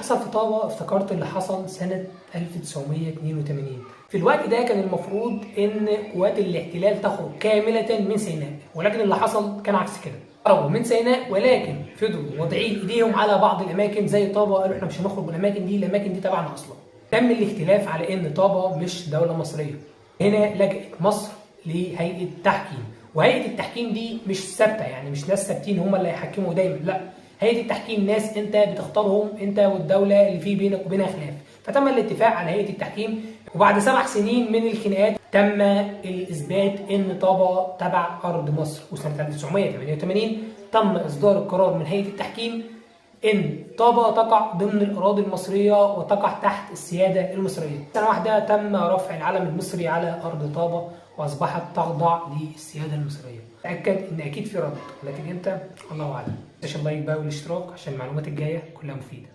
حصل في طابة افتكرت اللي حصل سنة 1982. في الوقت ده كان المفروض ان قوات الاحتلال تخرج كاملة من سيناء، ولكن اللي حصل كان عكس كده. خرجوا من سيناء ولكن فضلوا واضعين ايديهم على بعض الاماكن زي طابة، قالوا احنا مش هنخرج من الاماكن دي تبعنا اصلا. تم الاختلاف على ان طابة مش دولة مصرية. هنا لجأت مصر لهيئة التحكيم، وهيئة التحكيم دي مش ثابتة، يعني مش ناس ثابتين هم اللي هيحكموا دايما، لا، هيئة التحكيم ناس انت بتختارهم انت والدولة اللي في بينك وبينها خلاف. فتم الاتفاق على هيئة التحكيم، وبعد 7 سنين من الخناقات تم الاثبات ان طابة تبع ارض مصر. وسنة 1988 تم اصدار القرار من هيئة التحكيم ان طابة تقع ضمن الاراضي المصرية وتقع تحت السيادة المصرية. سنة واحدة تم رفع العلم المصري على ارض طابة واصبحت تخضع للسيادة المصرية. تأكد ان اكيد في رد، ولكن امتى الله اعلم. ما تنساش اللايك بقى والاشتراك عشان المعلومات الجاية كلها مفيدة.